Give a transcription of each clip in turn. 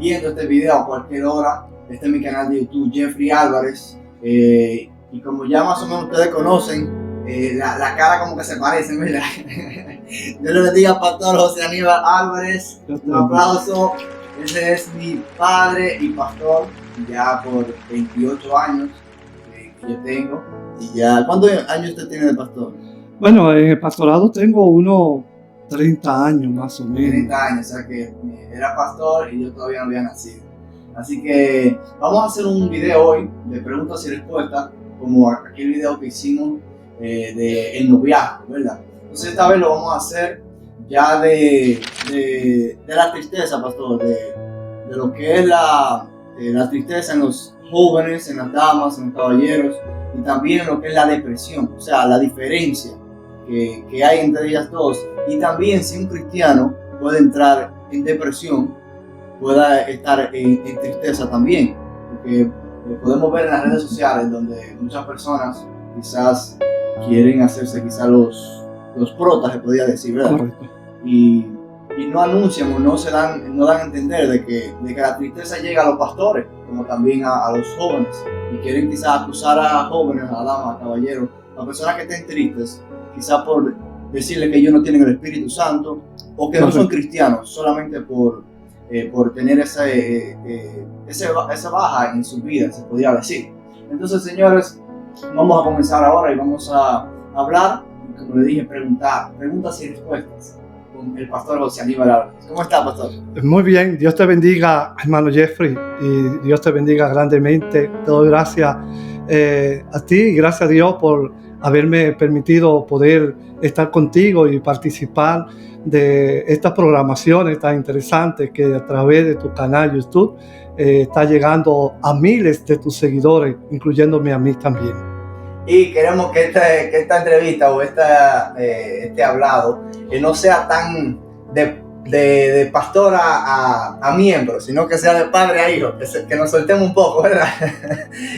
viendo este video a cualquier hora. Este es mi canal de YouTube, Jeffrey Álvarez. Y como ya más o menos ustedes conocen, la cara como que se parecen, ¿verdad? Yo le bendiga, Pastor José Aníbal Álvarez. Un aplauso. Ese es mi padre y pastor, ya por 28 años que yo tengo. Y ya, ¿cuántos años usted tiene de pastor? Bueno, en el pastorado tengo unos 30 años más o menos. 30 años, o sea que era pastor y yo todavía no había nacido. Así que vamos a hacer un video hoy de preguntas y respuestas, como aquel video que hicimos de el noviazgo, ¿verdad? Entonces esta vez lo vamos a hacer ya de la tristeza, pastor, de lo que es la tristeza en los jóvenes, en las damas, en los caballeros, y también lo que es la depresión, o sea, la diferencia que hay entre ellas dos, y también si un cristiano puede entrar en depresión, pueda estar en tristeza también, porque podemos ver en las redes sociales donde muchas personas quizás quieren hacerse quizás los protas, se podría decir, ¿verdad? Correcto. Y no anuncian o no dan a entender de que la tristeza llega a los pastores, como también a los jóvenes, y quieren quizás acusar a jóvenes, a damas, a caballeros, a personas que estén tristes, quizás por decirle que ellos no tienen el Espíritu Santo, o que no son cristianos, solamente por tener esa baja en su vida, se podría decir. Entonces, señores, vamos a comenzar ahora y vamos a hablar, como le dije, preguntas y respuestas con el pastor José Aníbal Álvarez. ¿Cómo está, pastor? Muy bien, Dios te bendiga, hermano Jeffrey, y Dios te bendiga grandemente. Te doy gracias a ti y gracias a Dios por haberme permitido poder estar contigo y participar de estas programaciones tan interesantes que a través de tu canal YouTube está llegando a miles de tus seguidores, incluyéndome a mí también. Y queremos que esta entrevista o este hablado no sea tan de pastor a miembro, sino que sea de padre a hijo, que nos soltemos un poco, ¿verdad?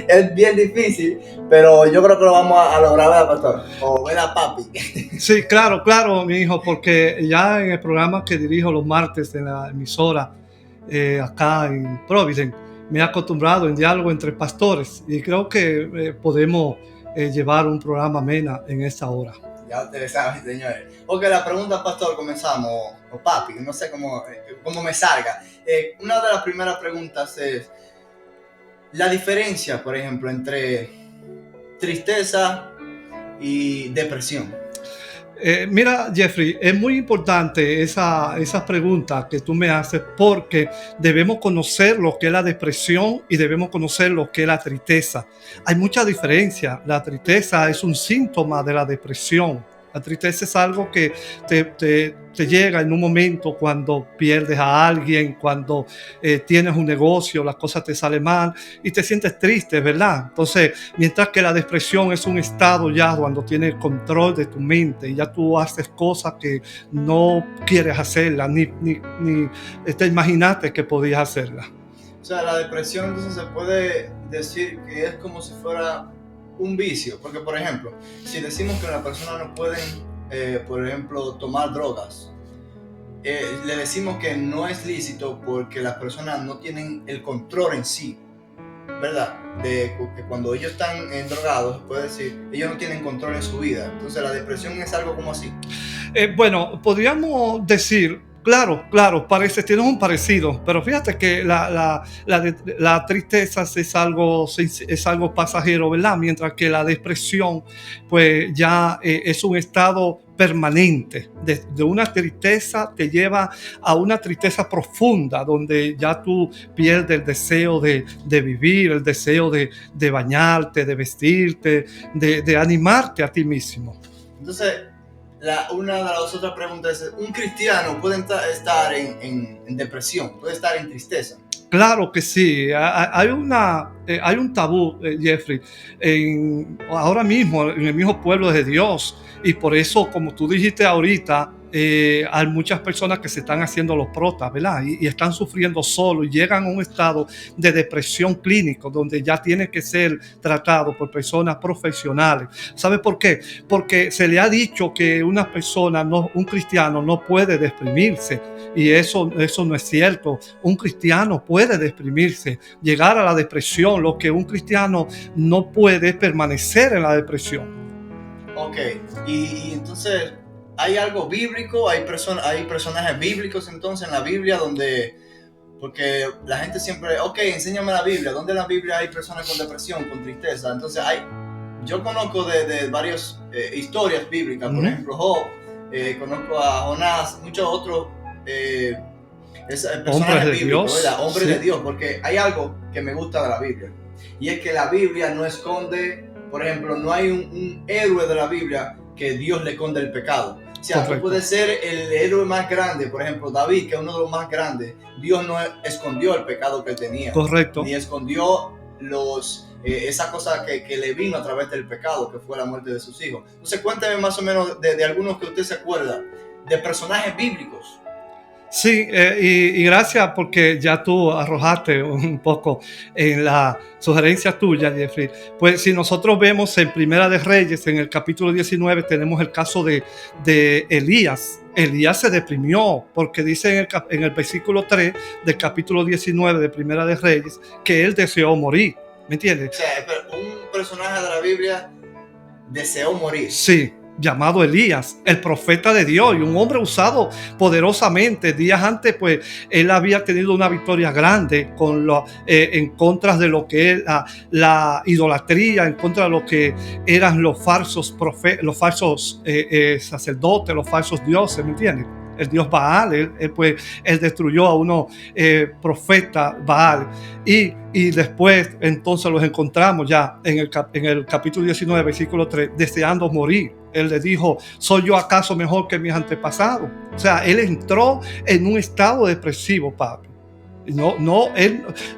Es bien difícil, pero yo creo que lo vamos a lograr, ¿verdad, pastor? O ¿verdad, papi? Sí, claro, mi hijo, porque ya en el programa que dirijo los martes en la emisora acá en Providence, me he acostumbrado en diálogo entre pastores y creo que podemos llevar un programa amena en esta hora. Ya ustedes saben, señores. Ok, la pregunta, pastor, comenzamos, o papi, no sé cómo me salga. Una de las primeras preguntas es la diferencia, por ejemplo, entre tristeza y depresión. Mira, Jeffrey, es muy importante esa pregunta que tú me haces porque debemos conocer lo que es la depresión y debemos conocer lo que es la tristeza. Hay mucha diferencia. La tristeza es un síntoma de la depresión. La tristeza es algo que te llega en un momento cuando pierdes a alguien, cuando tienes un negocio, las cosas te salen mal y te sientes triste, ¿verdad? Entonces, mientras que la depresión es un estado ya cuando tienes control de tu mente y ya tú haces cosas que no quieres hacerlas, ni te imaginaste que podías hacerlas. O sea, la depresión entonces se puede decir que es como si fuera un vicio, porque por ejemplo, si decimos que las personas no pueden, por ejemplo, tomar drogas, le decimos que no es lícito porque las personas no tienen el control en sí, ¿verdad? De que cuando ellos están drogados, se puede decir, ellos no tienen control en su vida. Entonces la depresión es algo como así. Bueno, podríamos decir, claro, tienes un parecido, pero fíjate que la tristeza es algo pasajero, ¿verdad? Mientras que la depresión, pues ya es un estado permanente. De una tristeza te lleva a una tristeza profunda, donde ya tú pierdes el deseo de vivir, el deseo de bañarte, de vestirte, de animarte a ti mismo. Entonces, una de las otras preguntas es, ¿un cristiano puede estar en depresión, puede estar en tristeza? Claro que sí, hay un tabú, Jeffrey, ahora mismo en el mismo pueblo de Dios, y por eso, como tú dijiste ahorita, hay muchas personas que se están haciendo los protas, ¿verdad? Y están sufriendo solo y llegan a un estado de depresión clínico donde ya tiene que ser tratado por personas profesionales. ¿Sabe por qué? Porque se le ha dicho que una persona, un cristiano, no puede deprimirse, y eso no es cierto. Un cristiano puede deprimirse, llegar a la depresión. Lo que un cristiano no puede es permanecer en la depresión. Ok, y entonces, ¿hay algo bíblico? ¿Hay personajes bíblicos entonces en la Biblia donde, porque la gente siempre, ok, enséñame la Biblia, ¿dónde en la Biblia hay personas con depresión, con tristeza? Entonces, yo conozco de varias historias bíblicas, por ejemplo, Job, conozco a Jonás, muchos otros personajes bíblicos, ¿verdad? Hombres de Dios, porque hay algo que me gusta de la Biblia, y es que la Biblia no esconde. Por ejemplo, no hay un héroe de la Biblia que Dios le esconde el pecado. O sea, tú puedes ser el héroe más grande, por ejemplo, David, que es uno de los más grandes. Dios no escondió el pecado que él tenía. Correcto. Ni escondió esa cosa que le vino a través del pecado, que fue la muerte de sus hijos. Entonces, cuéntame más o menos de algunos que usted se acuerda, de personajes bíblicos. Sí, y gracias porque ya tú arrojaste un poco en la sugerencia tuya, Jeffrey. Pues si nosotros vemos en Primera de Reyes, en el capítulo 19, tenemos el caso de Elías. Elías se deprimió porque dice en el versículo 3 del capítulo 19 de Primera de Reyes que él deseó morir. ¿Me entiendes? O sea, un personaje de la Biblia deseó morir. Sí. Llamado Elías, el profeta de Dios, y un hombre usado poderosamente. Días antes, pues, él había tenido una victoria grande en contra de lo que es la idolatría, en contra de lo que eran los falsos sacerdotes, los falsos dioses, ¿me entiendes? El dios Baal, él destruyó a unos profetas Baal, y después entonces los encontramos ya en el capítulo 19, versículo 3, deseando morir. Él le dijo, ¿soy yo acaso mejor que mis antepasados? O sea, él entró en un estado depresivo, papi.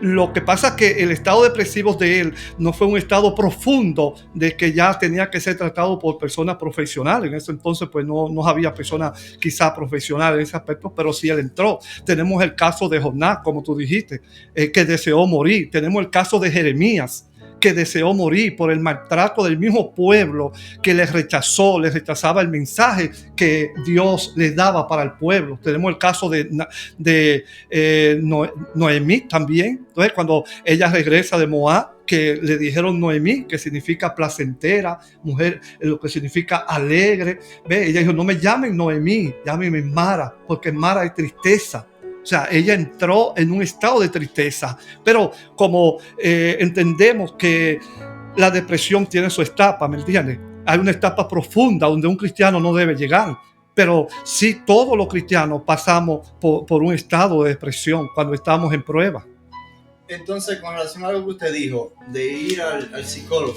Lo que pasa es que el estado depresivo de él no fue un estado profundo de que ya tenía que ser tratado por personas profesionales. En ese entonces pues no había personas quizá profesionales en ese aspecto, pero sí él entró. Tenemos el caso de Jonás, como tú dijiste, que deseó morir. Tenemos el caso de Jeremías, que deseó morir por el maltrato del mismo pueblo que le rechazaba el mensaje que Dios le daba para el pueblo. Tenemos el caso de Noemí también. Entonces, cuando ella regresa de Moab, que le dijeron Noemí, que significa placentera, mujer, lo que significa alegre. Ella dijo, no me llamen Noemí, llámenme Mara, porque Mara es tristeza. O sea, ella entró en un estado de tristeza. Pero como entendemos que la depresión tiene su etapa, ¿me entiendes? Hay una etapa profunda donde un cristiano no debe llegar. Pero sí, todos los cristianos pasamos por un estado de depresión cuando estamos en prueba. Entonces, con relación a algo que usted dijo, de ir al psicólogo,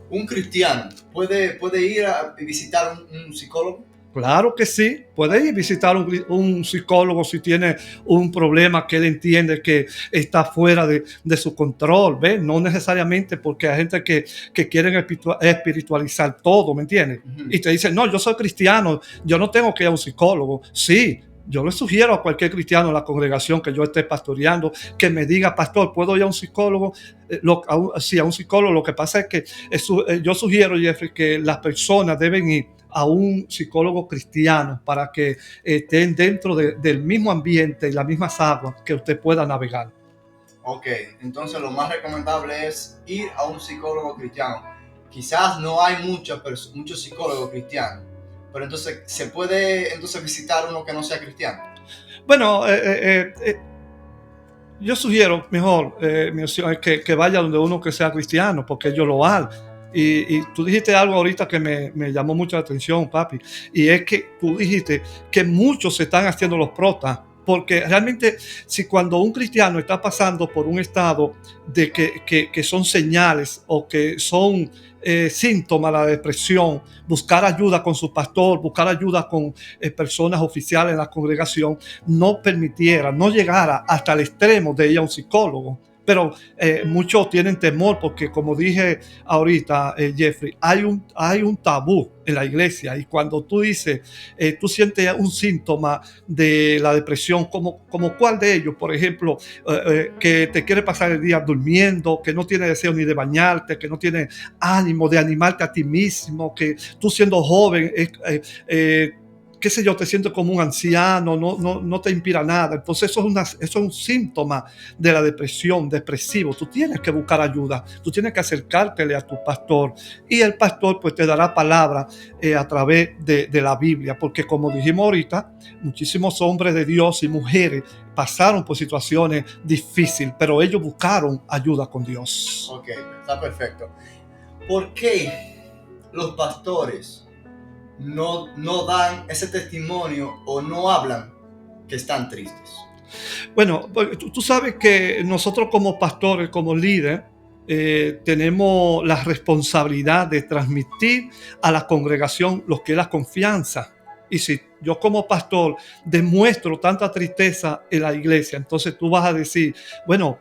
¿un cristiano puede ir a visitar un psicólogo? Claro que sí, puede ir a visitar un psicólogo si tiene un problema que él entiende que está fuera de su control, ¿ves? No necesariamente, porque hay gente que quieren espiritualizar todo, ¿me entiendes? Uh-huh. Y te dicen, no, yo soy cristiano, yo no tengo que ir a un psicólogo. Sí, yo le sugiero a cualquier cristiano en la congregación que yo esté pastoreando que me diga, pastor, ¿puedo ir a un psicólogo? Sí, a un psicólogo. Lo que pasa es que yo sugiero, Jeffrey, que las personas deben ir a un psicólogo cristiano para que estén dentro del mismo ambiente y las mismas aguas que usted pueda navegar. Ok, entonces lo más recomendable es ir a un psicólogo cristiano. Quizás no hay muchos psicólogos cristianos, pero entonces se puede visitar uno que no sea cristiano. Bueno, yo sugiero mejor, mi opción es que vaya donde uno que sea cristiano, porque ellos lo van. Y tú dijiste algo ahorita que me llamó mucho la atención, papi, y es que tú dijiste que muchos se están haciendo los protas, porque realmente si cuando un cristiano está pasando por un estado de que son señales o que son síntomas de la depresión, buscar ayuda con su pastor, buscar ayuda con personas oficiales en la congregación, no llegara hasta el extremo de ir a un psicólogo. Pero muchos tienen temor porque, como dije ahorita, Jeffrey, hay un tabú en la iglesia, y cuando tú dices, tú sientes un síntoma de la depresión, como cuál de ellos, por ejemplo, que te quiere pasar el día durmiendo, que no tiene deseo ni de bañarte, que no tiene ánimo de animarte a ti mismo, que tú siendo joven, qué sé yo, te sientes como un anciano, no te inspira nada. Entonces eso es un síntoma de la depresión, depresivo. Tú tienes que buscar ayuda, tú tienes que acercártele a tu pastor, y el pastor pues te dará palabra a través de la Biblia, porque como dijimos ahorita, muchísimos hombres de Dios y mujeres pasaron por situaciones difíciles, pero ellos buscaron ayuda con Dios. Ok, está perfecto. ¿Por qué los pastores no dan ese testimonio o no hablan que están tristes? Bueno, tú sabes que nosotros como pastores, como líderes, tenemos la responsabilidad de transmitir a la congregación lo que es la confianza. Y si yo como pastor demuestro tanta tristeza en la iglesia, entonces tú vas a decir, bueno,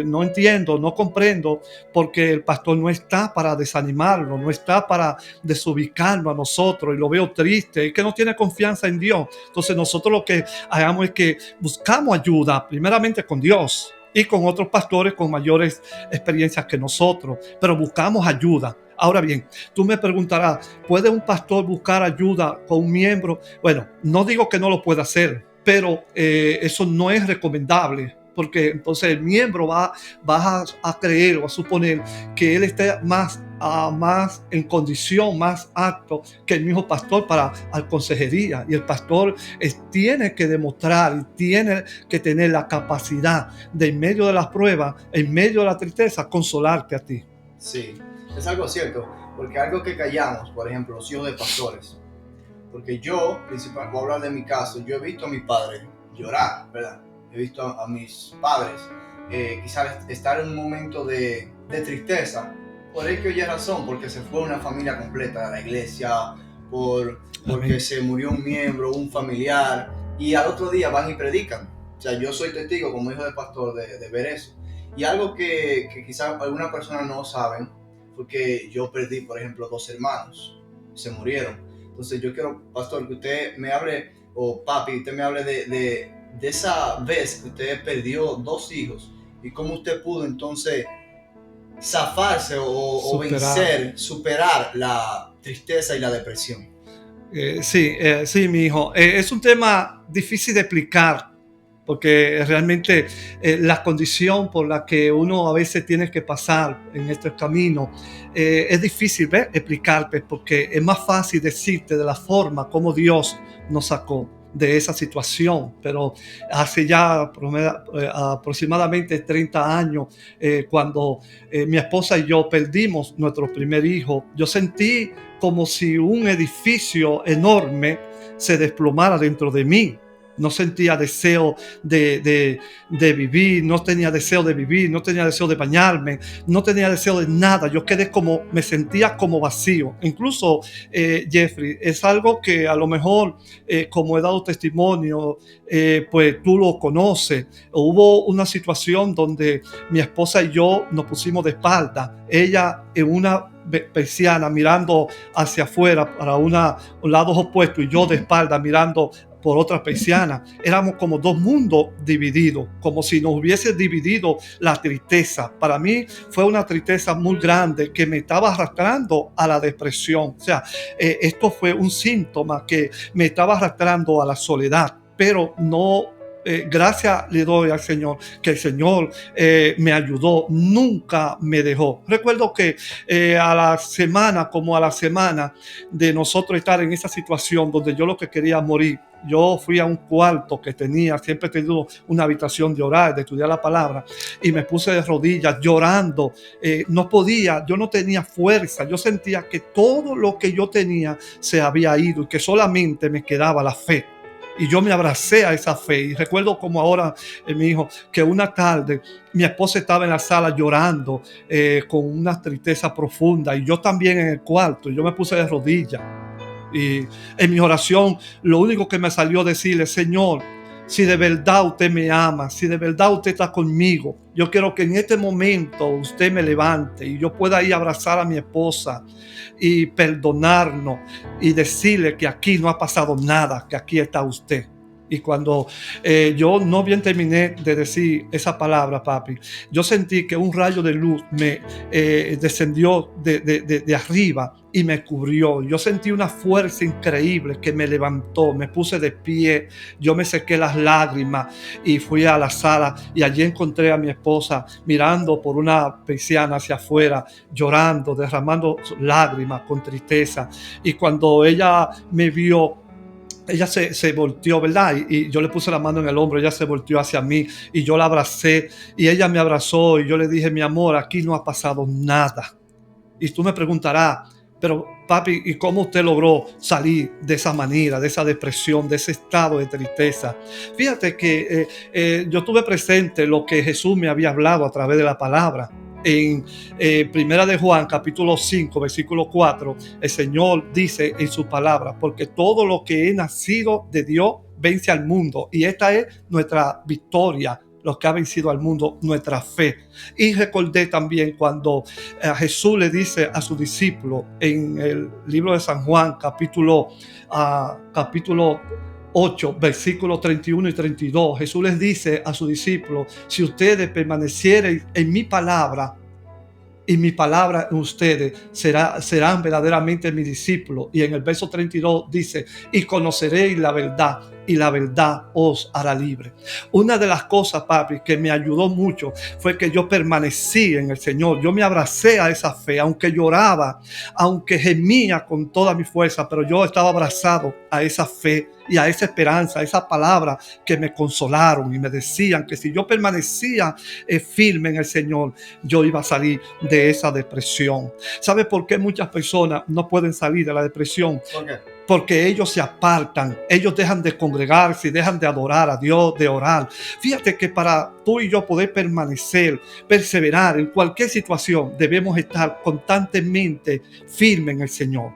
no entiendo, no comprendo, porque el pastor no está para desanimarlo, no está para desubicarnos a nosotros, y lo veo triste, es que no tiene confianza en Dios. Entonces nosotros lo que hagamos es que buscamos ayuda primeramente con Dios y con otros pastores con mayores experiencias que nosotros, pero buscamos ayuda. Ahora bien, tú me preguntarás, ¿puede un pastor buscar ayuda con un miembro? Bueno, no digo que no lo pueda hacer, pero eso no es recomendable, porque entonces el miembro va a creer o a suponer que él esté más en condición, más apto que el mismo pastor para la consejería. Y el pastor tiene que demostrar y tiene que tener la capacidad de, en medio de las pruebas, en medio de la tristeza, consolarte a ti. Sí, es algo cierto, porque algo que callamos, por ejemplo, los hijos de pastores, porque yo, principalmente, voy a hablar de mi caso, yo he visto a mi padre llorar, ¿verdad? He visto a mis padres quizás estar en un momento de tristeza, por el que oye razón, porque se fue una familia completa de la iglesia, porque se murió un miembro, un familiar, y al otro día van y predican. O sea, yo soy testigo como hijo de pastor de ver eso. Y algo que quizás algunas personas no saben, porque yo perdí, por ejemplo, 2 hermanos, se murieron. Entonces yo quiero, pastor, que usted me hable, o papi, usted me hable de esa vez que usted perdió 2 hijos, y cómo usted pudo entonces zafarse o vencer, superar la tristeza y la depresión. Sí, mi hijo. Es un tema difícil de explicar, porque realmente la condición por la que uno a veces tiene que pasar en este camino es difícil explicarte, porque es más fácil decirte de la forma como Dios nos sacó de esa situación. Pero hace ya aproximadamente 30 años, cuando mi esposa y yo perdimos nuestro primer hijo, yo sentí como si un edificio enorme se desplomara dentro de mí. No sentía deseo de vivir, no tenía deseo de vivir, no tenía deseo de bañarme, no tenía deseo de nada. Yo me sentía como vacío. Incluso, Jeffrey, es algo que a lo mejor, como he dado testimonio, pues tú lo conoces. Hubo una situación donde mi esposa y yo nos pusimos de espalda, ella en una persiana mirando hacia afuera para un lado opuesto, y yo de espalda mirando por otra persiana. Éramos como 2 mundos divididos, como si nos hubiese dividido la tristeza. Para mí fue una tristeza muy grande que me estaba arrastrando a la depresión. O sea, esto fue un síntoma que me estaba arrastrando a la soledad, pero no. Gracias le doy al Señor, que el Señor me ayudó, nunca me dejó. Recuerdo que a la semana de nosotros estar en esa situación donde yo lo que quería morir, yo fui a un cuarto que siempre he tenido una habitación de orar, de estudiar la palabra, y me puse de rodillas llorando. No podía, yo no tenía fuerza, yo sentía que todo lo que yo tenía se había ido y que solamente me quedaba la fe. Y yo me abracé a esa fe. Y recuerdo como ahora, mi hijo, que una tarde mi esposa estaba en la sala llorando con una tristeza profunda, y yo también en el cuarto. Y yo me puse de rodillas. Y en mi oración, lo único que me salió decirle: Señor, si de verdad usted me ama, si de verdad usted está conmigo, Yo quiero que en este momento usted me levante y yo pueda ir a abrazar a mi esposa y perdonarnos y decirle que aquí no ha pasado nada, que aquí está usted. Y cuando yo no bien terminé de decir esa palabra, papi, yo sentí que un rayo de luz me descendió de arriba y me cubrió. Yo sentí una fuerza increíble que me levantó, me puse de pie, yo me sequé las lágrimas y fui a la sala y allí encontré a mi esposa mirando por una persiana hacia afuera, llorando, derramando lágrimas con tristeza. Y cuando ella me vio, ella se volteó, ¿verdad? Y yo le puse la mano en el hombro, ella se volteó hacia mí y yo la abracé y ella me abrazó y yo le dije, mi amor, aquí no ha pasado nada. Y tú me preguntarás, pero papi, ¿y cómo usted logró salir de esa manera, de esa depresión, de ese estado de tristeza? Fíjate que yo tuve presente lo que Jesús me había hablado a través de la palabra. En Primera de Juan, capítulo 5, versículo 4, el Señor dice en su palabra, porque todo lo que es nacido de Dios vence al mundo, y esta es nuestra victoria, lo que ha vencido al mundo, nuestra fe. Y recordé también cuando Jesús le dice a su discípulo en el libro de San Juan, capítulo 8, versículos 31 y 32, Jesús les dice a sus discípulos, si ustedes permanecieren en mi palabra y mi palabra en ustedes, serán verdaderamente mis discípulos. Y en el verso 32 dice, y conoceréis la verdad, y la verdad os hará libre. Una de las cosas, papi, que me ayudó mucho fue que yo permanecí en el Señor. Yo me abracé a esa fe, aunque lloraba, aunque gemía con toda mi fuerza, pero yo estaba abrazado a esa fe y a esa esperanza, a esa palabra que me consolaron y me decían que si yo permanecía firme en el Señor, yo iba a salir de esa depresión. ¿Sabe por qué muchas personas no pueden salir de la depresión? ¿Por qué? Porque ellos se apartan, ellos dejan de congregarse, dejan de adorar a Dios, de orar. Fíjate que para tú y yo poder permanecer, perseverar en cualquier situación, debemos estar constantemente firmes en el Señor,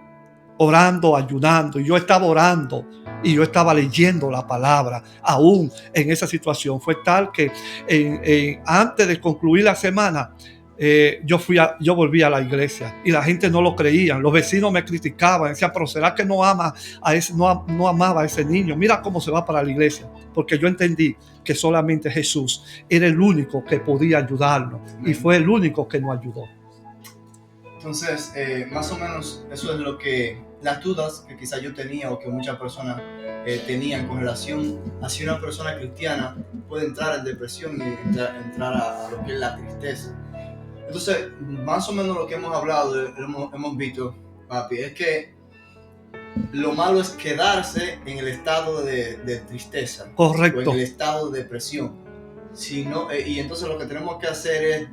orando, ayunando. Y yo estaba orando y yo estaba leyendo la palabra aún en esa situación. Fue tal que antes de concluir la semana, yo volví a la iglesia y la gente no lo creía. Los vecinos me criticaban, decían, pero ¿será que no amaba a ese niño? Mira cómo se va para la iglesia. Porque yo entendí que solamente Jesús era el único que podía ayudarnos y fue el único que nos ayudó. Entonces, más o menos eso es lo que las dudas que quizás yo tenía o que muchas personas tenían con relación a si una persona cristiana puede entrar en depresión y entrar a lo que es la tristeza. Entonces, más o menos lo que hemos hablado, hemos visto, papi, es que lo malo es quedarse en el estado de tristeza. Correcto. O en el estado de depresión. Y entonces lo que tenemos que hacer es,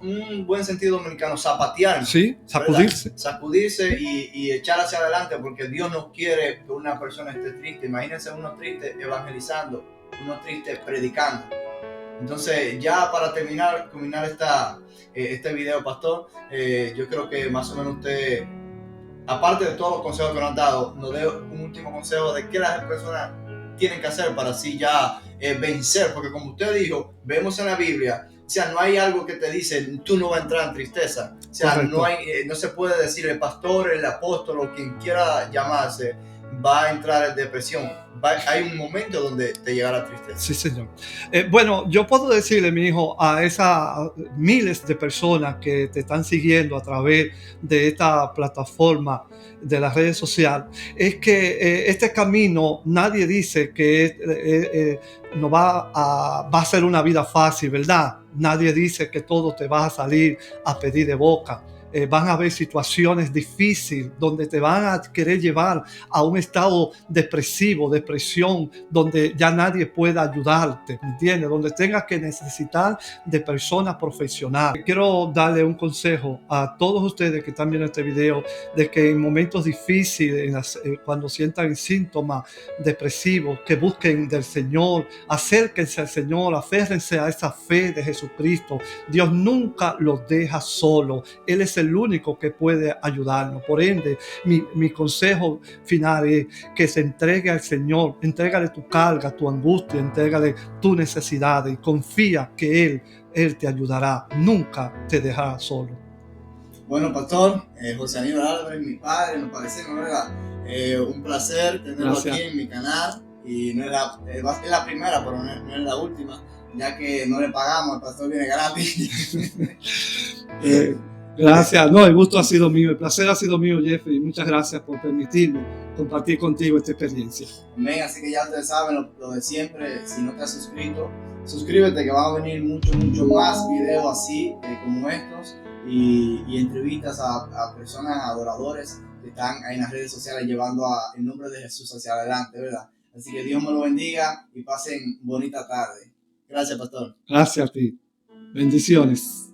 un buen sentido dominicano, zapatear. Sí, sacudirse. ¿Verdad? Sacudirse y echar hacia adelante, porque Dios no quiere que una persona esté triste. Imagínense uno triste evangelizando, uno triste predicando. Entonces, ya para terminar este video, pastor, yo creo que más o menos usted, aparte de todos los consejos que nos han dado, nos dé un último consejo de qué las personas tienen que hacer para así ya vencer, porque como usted dijo, vemos en la Biblia, o sea, no hay algo que te dice, tú no vas a entrar en tristeza, o sea, no se puede decir el pastor, el apóstol o quien quiera llamarse, va a entrar en depresión. Hay un momento donde te llega la tristeza. Sí, señor. Bueno, yo puedo decirle, mi hijo, a esas miles de personas que te están siguiendo a través de esta plataforma de las redes sociales, es que este camino, nadie dice que no va a ser una vida fácil, ¿verdad? Nadie dice que todo te va a salir a pedir de boca. Van a haber situaciones difíciles donde te van a querer llevar a un estado depresivo, depresión, donde ya nadie pueda ayudarte, ¿me entiendes? Donde tengas que necesitar de personas profesionales. Quiero darle un consejo a todos ustedes que están viendo este video, de que en momentos difíciles, cuando sientan síntomas depresivos, que busquen del Señor, acérquense al Señor, aférrense a esa fe de Jesucristo. Dios nunca los deja solos. Él es el único que puede ayudarnos. Por ende, mi consejo final es que se entregue al Señor, entrégale tu carga, tu angustia, entrégale tu necesidad y confía que Él Él te ayudará, nunca te dejará solo. Bueno, pastor, José Aníbal Álvarez, mi padre, nos parecemos, ¿verdad? Un placer tenerlo Gracias. aquí en mi canal. Y no es es la primera, pero no es la última, ya que no le pagamos, el pastor viene gratis. Gracias, no, el gusto ha sido mío, el placer ha sido mío, Jeffrey. Muchas gracias por permitirme compartir contigo esta experiencia. Amén, así que ya ustedes saben lo de siempre. Si no te has suscrito, suscríbete, que van a venir mucho más videos así como estos y entrevistas a personas, adoradores que están ahí en las redes sociales llevando el nombre de Jesús hacia adelante, ¿verdad? Así que Dios me lo bendiga y pasen bonita tarde. Gracias, pastor. Gracias a ti. Bendiciones.